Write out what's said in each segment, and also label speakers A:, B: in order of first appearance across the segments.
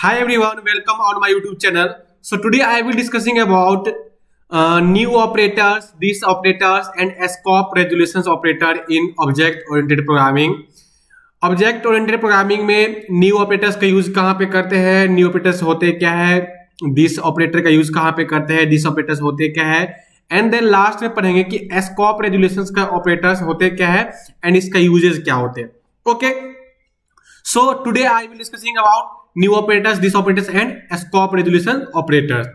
A: Hi everyone, welcome on my YouTube channel. So today I will discussing about new operators, these operators and scope resolutions operator in object oriented programming. Object oriented programming में new operators का use कहाँ पे करते हैं, new operators होते क्या है, this operator का यूज कहाँ पे करते हैं, दिस ऑपरेटर्स होते क्या है, एंड देन लास्ट में पढ़ेंगे कि स्कोप रेजुलेशंस का ऑपरेटर्स होते क्या है एंड इसका यूजेस क्या होते हैं. Okay, so today I will discussing about new operators, this operators and scope resolution operators.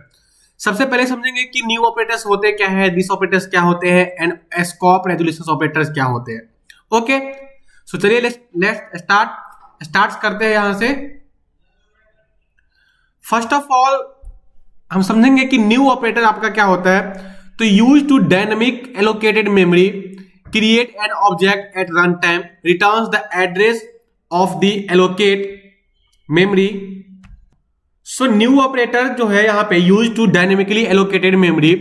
A: सबसे पहले समझेंगे कि न्यू ऑपरेटर्स होते क्या है, दिस ऑपरेटर्स क्या होते हैं एंड स्कोप रेजुलेशन ऑपरेटर्स क्या होते हैं. ओके, सो चलिए लेट्स स्टार्ट करते हैं यहां से. फर्स्ट ऑफ ऑल हम समझेंगे कि न्यू ऑपरेटर आपका क्या होता है. तो use to dynamic allocated memory, create an object at run time, returns the address of the allocate memory. So new operator जो है यहाँ पे use to dynamically allocated memory.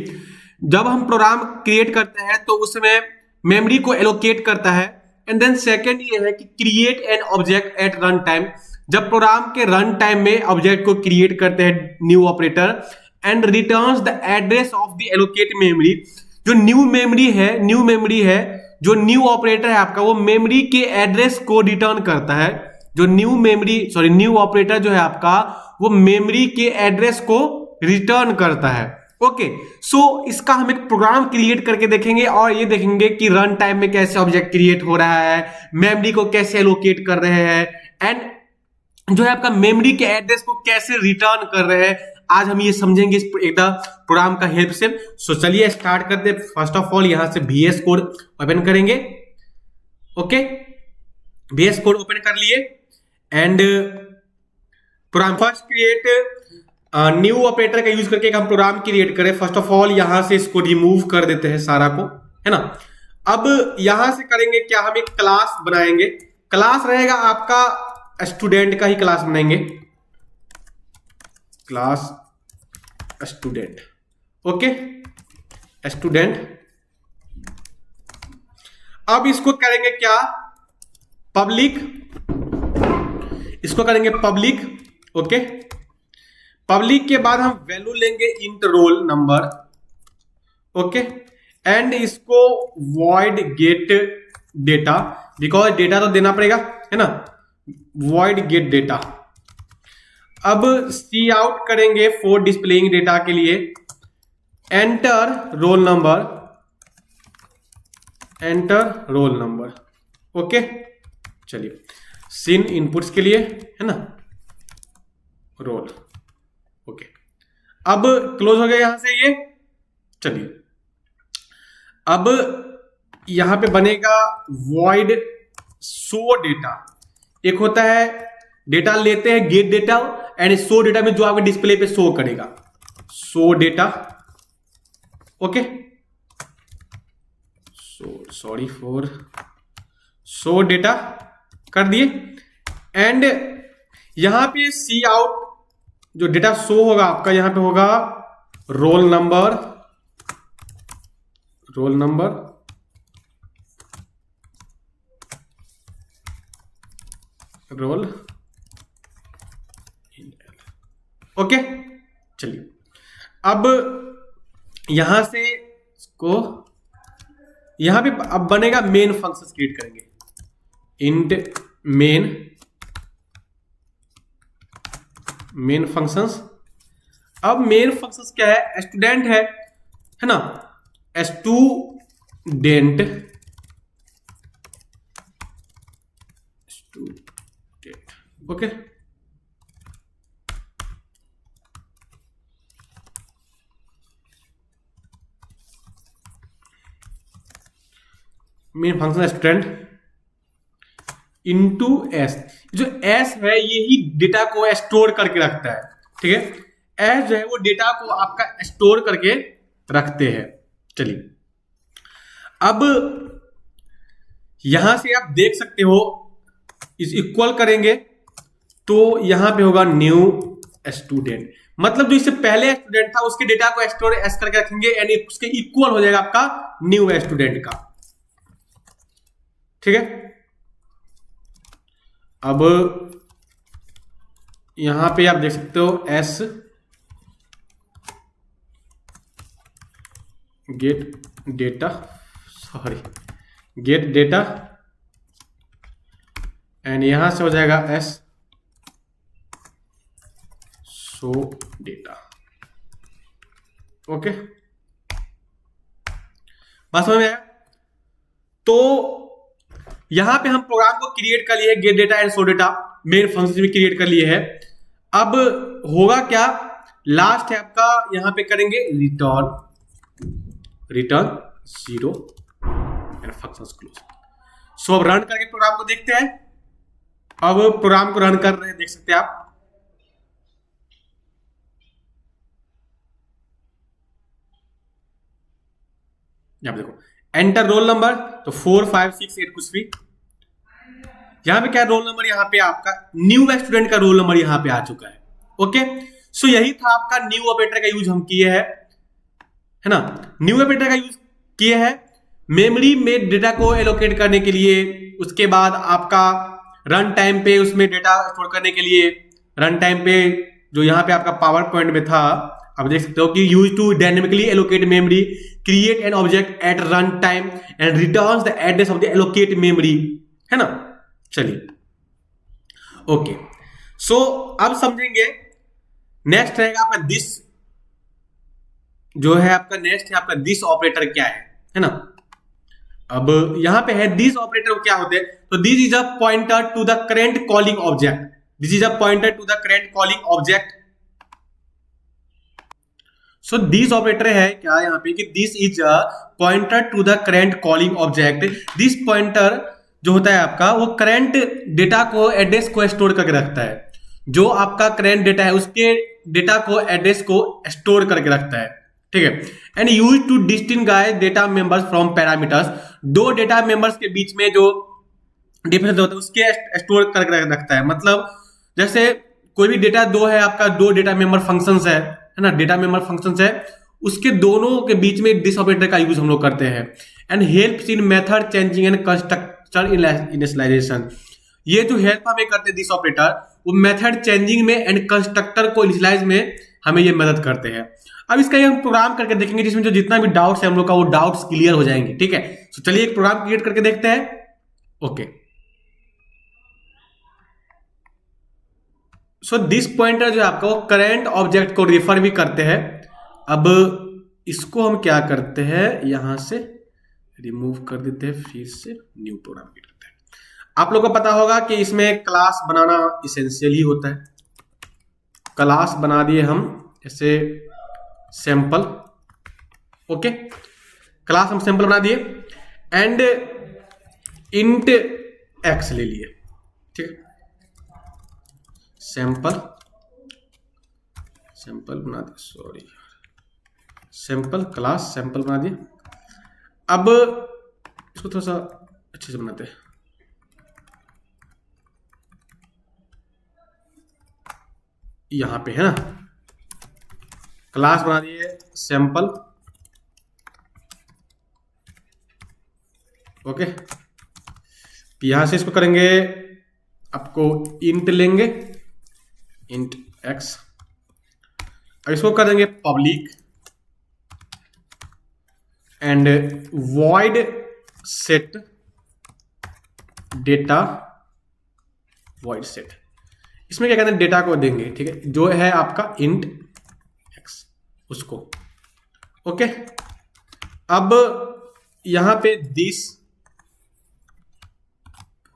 A: जब हम प्रोग्राम क्रिएट करते हैं तो उसमें मेमोरी को एलोकेट करता है. एंड देन सेकेंड ये है कि create an object at run time. जब प्रोग्राम के रन टाइम में ऑब्जेक्ट को क्रिएट करते हैं new operator, and returns the address of the allocate memory. जो न्यू मेमोरी है, जो न्यू ऑपरेटर है आपका, वो मेमोरी के एड्रेस को रिटर्न करता है. जो न्यू ऑपरेटर जो है आपका, वो मेमोरी के एड्रेस को रिटर्न करता है. ओके, सो इसका हम एक प्रोग्राम क्रिएट करके देखेंगे और ये देखेंगे कि रन टाइम में कैसे ऑब्जेक्ट क्रिएट हो रहा है, मेमोरी को कैसे एलोकेट कर रहे हैं, एंड जो है आपका मेमोरी के एड्रेस को कैसे रिटर्न कर रहे हैं. आज हम ये समझेंगे इस एकदम प्रोग्राम का हेल्प से. सो चलिए स्टार्ट करते हैं. फर्स्ट ऑफ ऑल यहां से VS कोड ओपन करेंगे. ओके, VS कोड ओपन कर लिए and program first create new operator का यूज करके हम प्रोग्राम क्रिएट करें. फर्स्ट ऑफ ऑल यहां से इसको रिमूव कर देते हैं सारा को, है ना. अब यहां से करेंगे क्या, हम एक क्लास बनाएंगे. क्लास रहेगा आपका स्टूडेंट का ही क्लास बनाएंगे, क्लास स्टूडेंट. Okay, student. अब इसको करेंगे क्या, पब्लिक. इसको करेंगे पब्लिक. ओके, पब्लिक के बाद हम वैल्यू लेंगे int roll number. Okay, and इसको void get data, because data तो देना पड़ेगा, है ना. Void get data. अब सी आउट करेंगे फॉर डिस्प्लेइंग डेटा के लिए. Enter roll number, enter roll number. Okay, चलिए सिन इनपुट्स के लिए, है ना, रोल. ओके, अब क्लोज हो गया यहां से ये. चलिए अब यहां पे बनेगा वॉइड शो डेटा. एक होता है डेटा लेते हैं get data, and show data में जो आपके डिस्प्ले पे शो करेगा, show data. Okay, sorry for show data कर दिए. एंड यहां पे सी आउट जो डेटा शो होगा आपका, यहां पे होगा roll number, roll number, roll. Okay, चलिए अब यहां से इसको यहां पे अब बनेगा मेन फंक्शन क्रिएट करेंगे. Int main functions. अब मेन फंक्शंस क्या है, स्टूडेंट है ना, student. Okay, main function student into S. जो एस है यही डेटा को स्टोर करके रखता है. ठीक है, एस जो है वो डेटा को आपका स्टोर करके रखते हैं. चलिए अब यहां से आप देख सकते हो, इस इक्वल करेंगे तो यहां पे होगा न्यू स्टूडेंट. मतलब जो इससे पहले स्टूडेंट था उसके डेटा को स्टोर एस करके रखेंगे, यानी उसके इक्वल हो जाएगा आपका न्यू स्टूडेंट का. ठीक है, अब यहां पे आप देख सकते हो एस गेट डेटा एंड यहां से हो जाएगा एस शो डेटा। ओके, बात समझ में आया? तो यहां पे हम प्रोग्राम को क्रिएट कर लिए gate data and show data, main function में क्रिएट कर लिए है। अब होगा क्या, लास्ट है आपका, यहां पे करेंगे रिटर्न 0 एंड फंक्शंस क्लोज। सो अब रन करके प्रोग्राम को देखते हैं। अब प्रोग्राम को रन कर रहे हैं, देख सकते हैं आप। यहां पे देखो एंटर रोल नंबर, तो 4 5 6 8 कुछ भी। यहां पे क्या रोल नंबर, यहां पे आपका न्यू स्टूडेंट का रोल नंबर यहां पे आ चुका है। ओके, सो यही था आपका न्यू ऑपरेटर का यूज हम किए हैं, है ना। न्यू ऑपरेटर का यूज किए हैं मेमोरी में डेटा को एलोकेट करने के लिए, उसके बाद आपका रन टाइम पे उसमें डेटा स्टोर करने के लिए। रन टाइम पे जो यहाँ पे आपका पावर पॉइंट में था, आप देख सकते हो कि use to dynamically allocate memory, create an object at run time and returns the address of the allocate memory, है ना। चलिए ओके, सो अब समझेंगे। नेक्स्ट रहेगा आपका दिस, जो है आपका नेक्स्ट है आपका दिस ऑपरेटर क्या है ना। अब यहां पे है दिस ऑपरेटर क्या होते हैं, तो this is a pointer to the current calling object. This is a pointer to the current calling object. So this operator है क्या यहाँ पे कि this is a pointer to the current calling object. This pointer जो होता है आपका, वो करेंट डेटा को, एड्रेस को स्टोर करके रखता है। जो आपका करेंट डेटा है उसके डेटा को, एड्रेस को स्टोर करके रखता है, ठीक है। And use to distinguish data members from parameters. दो डेटा मेंबर्स के बीच में जो डिफरेंस होता है उसके स्टोर करके रखता है। मतलब जैसे कोई भी डेटा दो है आपका, दो डेटा मेंबर फंक्शंस है ना, डेटा मेंबर फंक्शंस है, उसके दोनों के बीच में दिस ऑपरेटर का यूज हम लोग करते हैं। And helps in method changing and constructor initialisation. ये जो हेल्प हमें करते हैं दिस ऑपरेटर, वो मेथड चेंजिंग में एंड कंस्ट्रक्टर को इनिशियलाइज में हमें ये मदद करते हैं। अब इसका हम प्रोग्राम करके देखेंगे जिसमें जो जितना भी डाउट्स है हम लोग का, वो डाउट्स क्लियर हो जाएंगे, ठीक है। तो चलिए एक प्रोग्राम क्रिएट करके देखते हैं। ओके, सो दिस पॉइंटर जो है आपका, वो करंट ऑब्जेक्ट को रिफर भी करते हैं। अब इसको हम क्या करते हैं, यहां से रिमूव कर देते हैं, फिर से न्यू प्रोग्राम क्रिएट करते हैं। आप लोगों को पता होगा कि इसमें क्लास बनाना इसेंशियल ही होता है। क्लास बना दिए हम, जैसे सैंपल। ओके, क्लास हम सैंपल बना दिए एंड इंट एक्स ले लिए, ठीक है। सैंपल बना दिए, सॉरी, सैंपल क्लास सैंपल बना दिए। अब इसको थोड़ा सा अच्छे से बनाते हैं। यहां पे है ना, क्लास बना दिए सैंपल। ओके, यहां से इसको करेंगे, आपको इंट लेंगे, इंट एक्स, और इसको कर देंगे public and void set data, void set. इसमें क्या कहते हैं, डेटा को देंगे, ठीक है, जो है आपका इंट एक्स, उसको। ओके, अब यहां पे दिस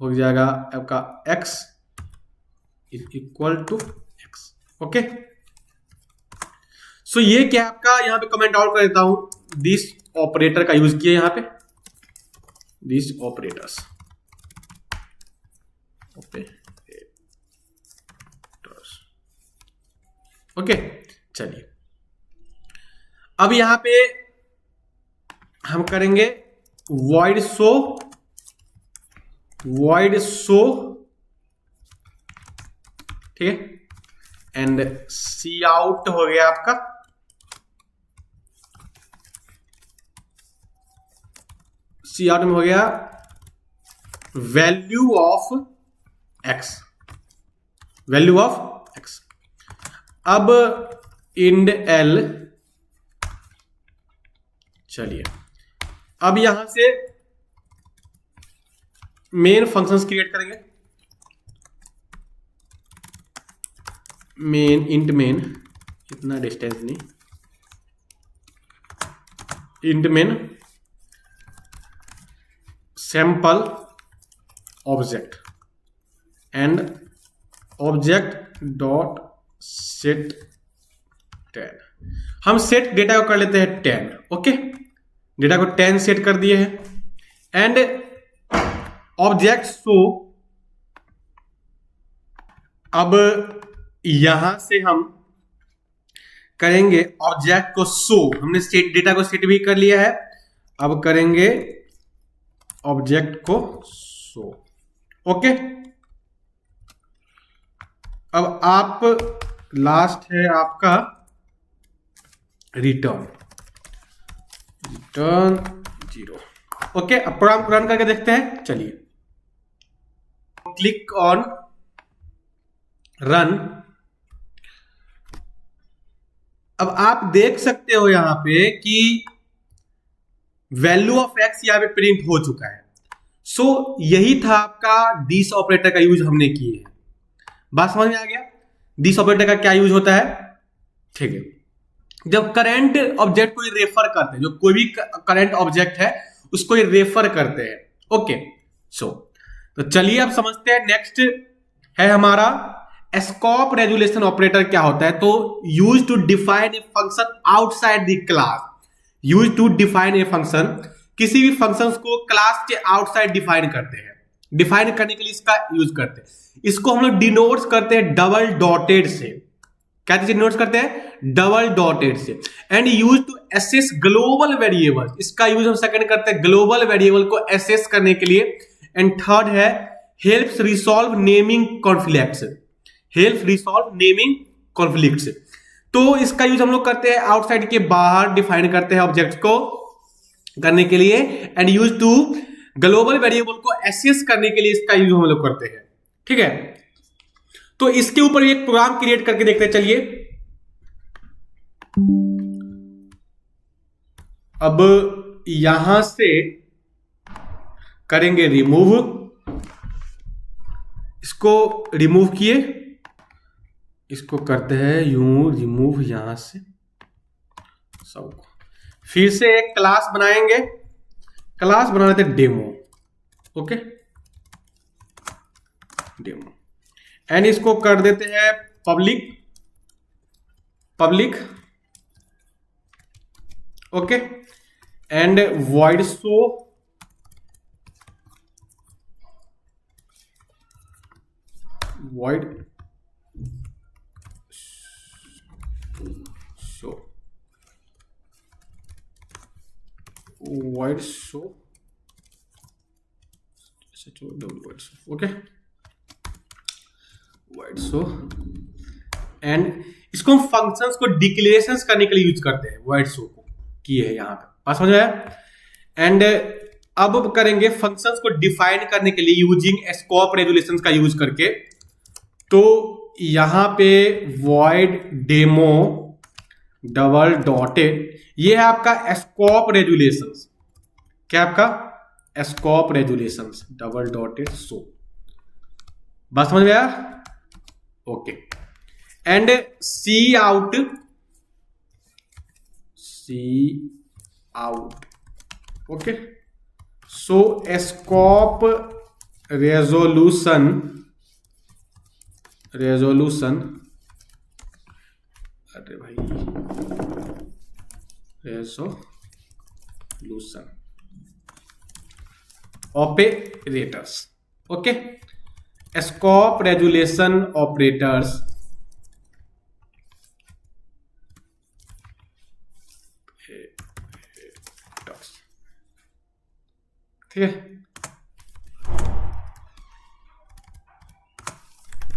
A: हो जाएगा आपका x is equal to x. Okay, so ये क्या आपका, यहां पे कमेंट आउट कर देता हूं, दिस ऑपरेटर का यूज किया यहां पे, दिस ऑपरेटर्स, ओके। चलिए अब यहां पे हम करेंगे void show, ठीक है, एंड सी आउट हो गया आपका, सी आउट में हो गया value of x, value of x. अब इंड एल, चलिए अब यहां से मेन फंक्शंस क्रिएट करेंगे। मेन इंट मेन, इतना डिस्टेंस नहीं, int main sample object and object dot set 10। हम सेट डेटा को कर लेते हैं 10। ओके, डेटा को 10 सेट कर दिए हैं एंड ऑब्जेक्ट शो। अब यहां से हम करेंगे ऑब्जेक्ट को शो। हमने सेट डेटा को सेट भी कर लिया है, अब करेंगे ऑब्जेक्ट को शो। ओके, अब आप लास्ट है आपका रिटर्न 0। ओके, अब प्रोग्राम को रन करके देखते हैं। चलिए क्लिक ऑन रन। अब आप देख सकते हो यहां पे कि वैल्यू ऑफ एक्स यहां पे प्रिंट हो चुका है। सो यही था आपका दिस ऑपरेटर का यूज हमने किए हैं। बात समझ में आ गया दिस ऑपरेटर का क्या यूज होता है? ठीक है, जब करंट ऑब्जेक्ट को रेफर करते हैं, जो कोई भी करंट ऑब्जेक्ट है उसको ये रेफर करते हैं। ओके, तो चलिए अब समझते हैं। नेक्स्ट है हमारा स्कोप रेजुलेशन ऑपरेटर क्या होता है। तो use to define a function outside the class. Use to define a function, किसी भी फंक्शन को क्लास के आउटसाइड डिफाइन करते हैं। डिफाइन करने के लिए इसका यूज करते हैं। इसको हम लोग डिनोट्स करते हैं डबल डॉटेड से। क्या चीज डिनोट्स करते हैं? डबल डॉटेड से। And use to access global variable, इसका यूज हम सेकंड करते हैं ग्लोबल वेरिएबल को एसेस करने के लिए। एंड थर्ड है helps resolve naming conflicts. Help resolve naming conflicts. तो इसका यूज हम लोग करते हैं आउटसाइड के बाहर डिफाइन करते हैं ऑब्जेक्ट को करने के लिए। And use to global variable को एसेस करने के लिए इसका यूज हम लोग करते हैं। ठीक है, तो इसके ऊपर एक प्रोग्राम क्रिएट करके देखते हैं। चलिए अब यहां से करेंगे रिमूव। इसको रिमूव किए, इसको करते हैं यूं रिमूव यहां से सबको। फिर से एक क्लास बनाएंगे, क्लास बना लेते डेमो। ओके, डेमो एंड इसको कर देते हैं public. Public okay, and void show void show void show okay, void show। And इसको हम फंक्शंस को डिक्लेरेशंस करने के लिए यूज करते हैं। void show को किए है यहां पे, पास समझ आया। एंड अब करेंगे फंक्शंस को डिफाइन करने के लिए यूजिंग स्कोप रेजुलेशंस का यूज करके। तो यहां पे void डेमो डबल डॉटेड, ये है आपका स्कोप रेजुलेशंस। क्या आपका scope resolutions double dotted show. बात समझ में आया? Okay, and C out okay. So scope resolution अरे भाई resolution operators. Okay, scope resolution operators ठीक है।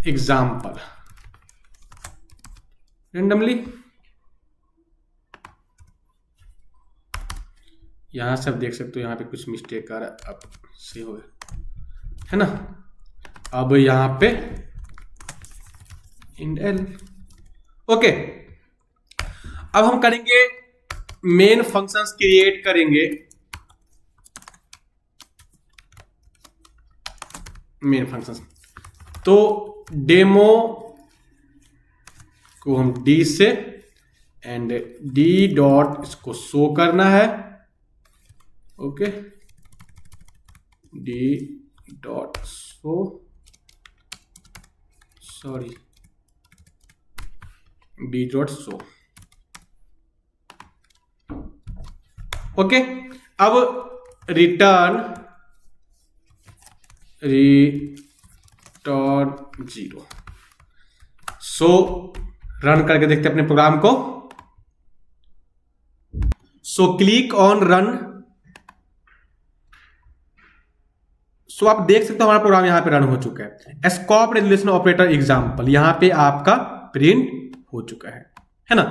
A: एग्जाम्पल रेंडमली यहां से आप देख सकते हो, यहां पे कुछ मिस्टेक आ रहा है, अब सही हो गया है ना। अब यहां पे इंड एल ओके, अब हम करेंगे मेन फंक्शंस क्रिएट करेंगे। मेन फंक्शंस तो डेमो को हम डी से एंड डी डॉट इसको शो करना है। Okay, D dot show, sorry D dot show. Okay, अब रिटर्न 0। सो रन करके देखते हैं अपने प्रोग्राम को। So click on run. So आप देख सकते हो हमारा प्रोग्राम यहां पे रन हो चुका है। स्कोप रेजोल्यूशन ऑपरेटर एग्जांपल यहां पे आपका प्रिंट हो चुका है ना।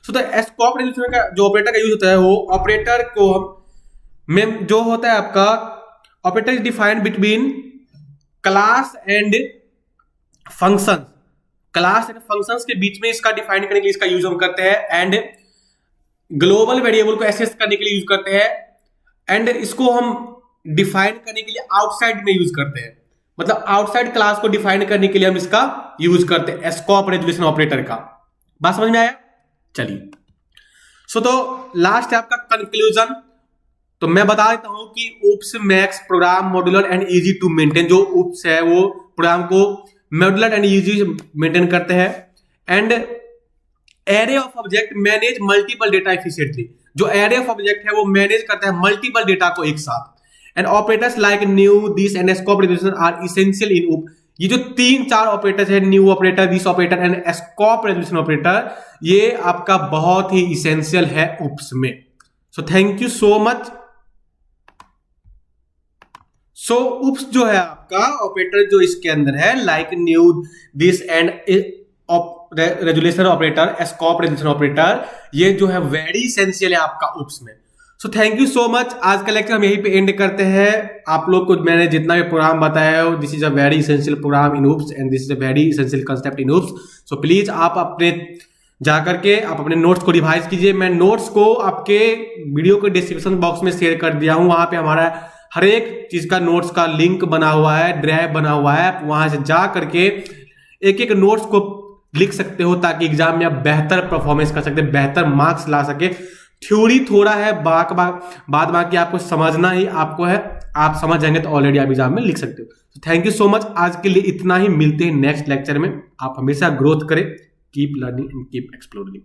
A: सो द स्कोप रेजोल्यूशन का जो ऑपरेटर का यूज होता है, वो ऑपरेटर को में जो होता है आपका operator is defined between class and function. Class and functions के बीच में इसका डिफाइन करने के लिए इसका यूज हम करते हैं, एंड ग्लोबल वेरिएबल को एक्सेस करने के लिए यूज करते हैं, एंड इसको हम डिफाइन करने के लिए आउटसाइड में यूज करते हैं। मतलब आउटसाइड क्लास को डिफाइन करने के लिए हम इसका यूज करते हैं स्कोप रेजोल्यूशन ऑपरेटर का। बात समझ में आया? चलिए, सो तो लास्ट है आपका कंक्लूजन। तो मैं बता देता हूं कि oops makes program modular and easy to maintain. जो ऊप्स है वो प्रोग्राम को मॉड्यूलर एंड इजी मेंटेन करते हैं, and array of object manage multiple data efficiently. जो एरे ऑफ ऑब्जेक्ट है वो मैनेज करता है मल्टीपल डेटा को एक साथ। And operators like new, this and scope resolution are essential in oop. ये जो 3-4 ऑपरेटर्स है, new operator, this operator and scope resolution operator, ये आपका बहुत ही इसेंशियल है ऊप्स में। So thank you so much. So oops जो है आपका ऑपरेटर जो इसके अंदर है, like new, this and resolution operator, scope resolution operator, ये जो है वेरी इसेंशियल है आपका ऊप्स में। So thank you so much. आज का लेक्चर हम यहीं पे एंड करते हैं। आप लोग को मैंने जितना भी प्रोग्राम बताया है, this is a very essential program in oops and this is a very essential concept in oops. So please आप अपने जाकर के आप अपने नोट्स को रिवाइज कीजिए। मैं नोट्स को आपके वीडियो के डिस्क्रिप्शन बॉक्स में शेयर कर दिया हूं। वहां पे हमारा हर एक चीज का नोट्स का लिंक बना हुआ है, ड्राइव बना हुआ है। आप वहां से जा करके एक एक नोट्स को लिख सकते हो, ताकि एग्जाम में आप बेहतर परफॉर्मेंस कर सकते, बेहतर मार्क्स ला सके। थ्योरी थोड़ा है, बाद बाकी आपको समझना ही आपको है। आप समझ जाएंगे तो ऑलरेडी आप एग्जाम में लिख सकते हो। Thank you so much. आज के लिए इतना ही। मिलते हैं नेक्स्ट लेक्चर में। आप हमेशा ग्रोथ करें, keep learning and keep exploring.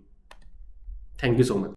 A: Thank you so much.